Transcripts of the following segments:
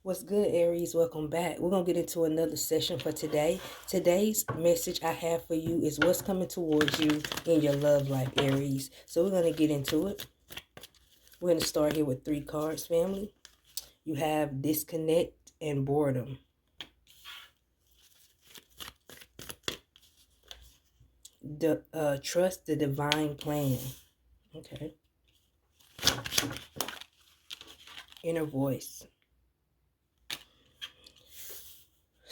What's good, Aries? Welcome back. We're going to get into another session for today. Today's message I have for you is what's coming towards you in your love life, Aries. So we're going to get into it. We're going to start here with 3 cards, family. You have disconnect and boredom. Trust the divine plan. Okay. Inner voice.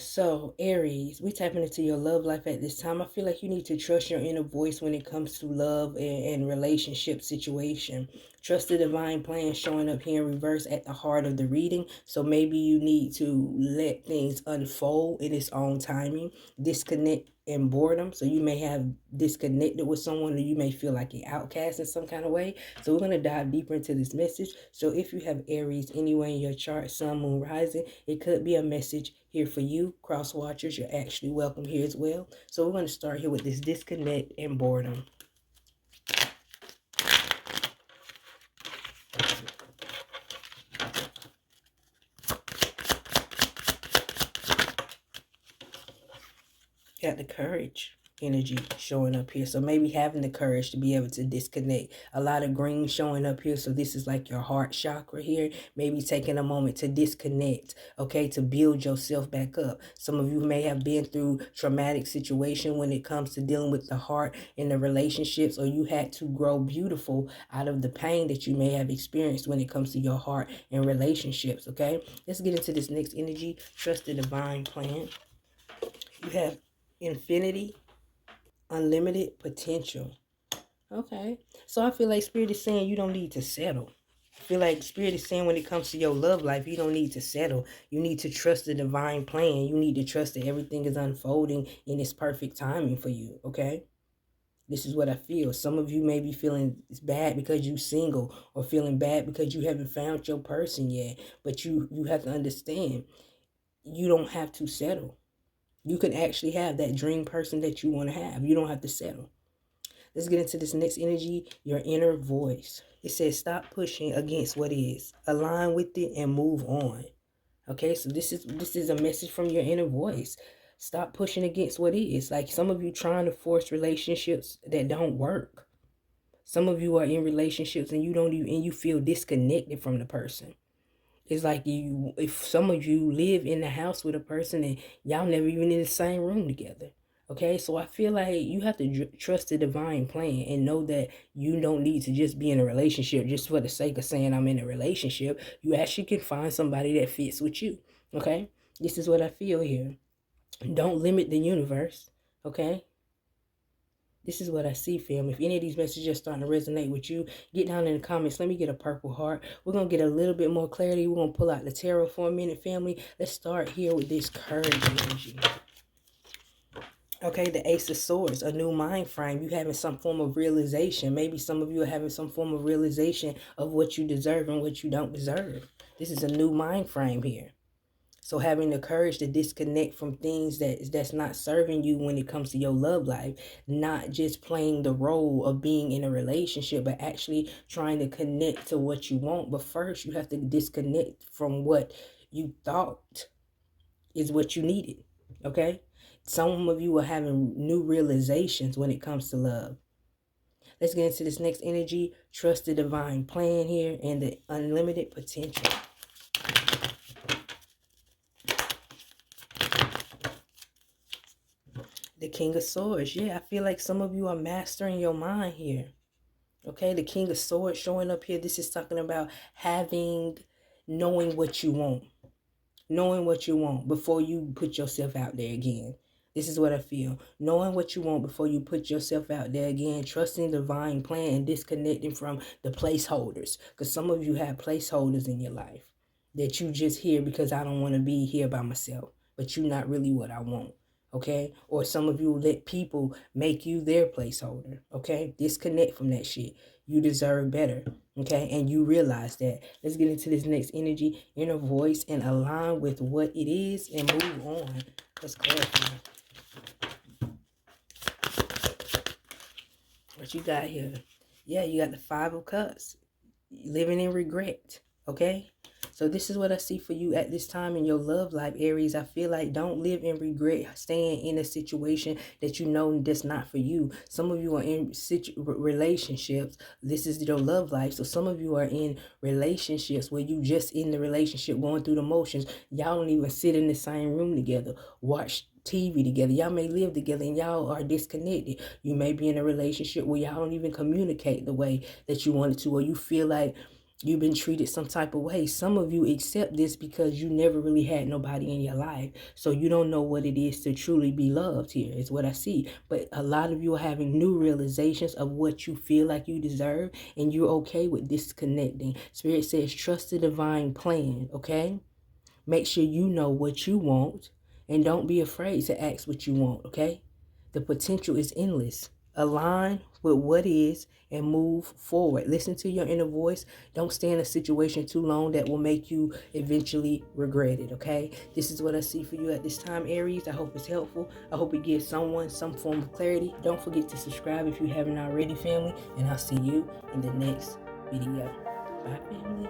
So, Aries, we tapping into your love life at this time. I feel like you need to trust your inner voice when it comes to love and relationship situation. Trust the divine plan showing up here in reverse at the heart of the reading. So maybe you need to let things unfold in its own timing. Disconnect and boredom. So you may have disconnected with someone, or you may feel like an outcast in some kind of way. So we're going to dive deeper into this message. So if you have Aries anywhere in your chart, sun, moon, rising, it could be a message here for you. Cross watchers, you're actually welcome here as well. So we're going to start here with this disconnect and boredom. Got the courage energy showing up here. So maybe having the courage to be able to disconnect. A lot of green showing up here. So this is like your heart chakra here. Maybe taking a moment to disconnect, okay, to build yourself back up. Some of you may have been through traumatic situation when it comes to dealing with the heart in the relationships, or you had to grow beautiful out of the pain that you may have experienced when it comes to your heart and relationships, okay? Let's get into this next energy. Trust the divine plan. You have infinity, unlimited potential. Okay. So I feel like Spirit is saying you don't need to settle. I feel like Spirit is saying when it comes to your love life, you don't need to settle. You need to trust the divine plan. You need to trust that everything is unfolding in its perfect timing for you. Okay. This is what I feel. Some of you may be feeling bad because you're single, or feeling bad because you haven't found your person yet. But you have to understand, you don't have to settle. You can actually have that dream person that you want to have. You don't have to settle. Let's get into this next energy, your inner voice. It says stop pushing against what is. Align with it and move on. Okay, so this is a message from your inner voice. Stop pushing against what is. Like some of you trying to force relationships that don't work. Some of you are in relationships and you don't even, and you feel disconnected from the person. It's like if some of you live in the house with a person and y'all never even in the same room together. Okay, so I feel like you have to trust the divine plan and know that you don't need to just be in a relationship just for the sake of saying I'm in a relationship. You actually can find somebody that fits with you. Okay, this is what I feel here. Don't limit the universe. Okay, this is what I see, fam. If any of these messages are starting to resonate with you, get down in the comments. Let me get a purple heart. We're going to get a little bit more clarity. We're going to pull out the tarot for a minute, family. Let's start here with this courage energy. Okay, the Ace of Swords, a new mind frame. You having some form of realization. Maybe some of you are having some form of realization of what you deserve and what you don't deserve. This is a new mind frame here. So having the courage to disconnect from things that's not serving you when it comes to your love life, not just playing the role of being in a relationship, but actually trying to connect to what you want. But first you have to disconnect from what you thought is what you needed. Okay? Some of you are having new realizations when it comes to love. Let's get into this next energy. Trust the divine plan here and the unlimited potential. The King of Swords. Yeah, I feel like some of you are mastering your mind here. Okay, the King of Swords showing up here. This is talking about knowing what you want. Knowing what you want before you put yourself out there again. This is what I feel. Knowing what you want before you put yourself out there again. Trusting the divine plan and disconnecting from the placeholders. Because some of you have placeholders in your life that you just hear because I don't want to be here by myself. But you're not really what I want. Okay? Or some of you let people make you their placeholder. Okay? Disconnect from that shit. You deserve better. Okay? And you realize that. Let's get into this next energy, inner voice, and align with what it is and move on. Let's clarify. What you got here? Yeah, you got the 5 of Cups. Living in regret. Okay? So this is what I see for you at this time in your love life, Aries. I feel like don't live in regret staying in a situation that you know that's not for you. Some of you are in relationships. This is your love life. So some of you are in relationships where you just in the relationship going through the motions. Y'all don't even sit in the same room together, watch TV together. Y'all may live together and y'all are disconnected. You may be in a relationship where y'all don't even communicate the way that you wanted to, or you feel like you've been treated some type of way. Some of you accept this because you never really had nobody in your life. So you don't know what it is to truly be loved here, is what I see. But a lot of you are having new realizations of what you feel like you deserve, and you're okay with disconnecting. Spirit says, trust the divine plan, okay? Make sure you know what you want and don't be afraid to ask what you want, okay? The potential is endless. Align with what is and move forward. Listen to your inner voice. Don't stay in a situation too long that will make you eventually regret it, okay? This is what I see for you at this time, Aries. I hope it's helpful. I hope it gives someone some form of clarity. Don't forget to subscribe if you haven't already, family, and I'll see you in the next video. Bye, family.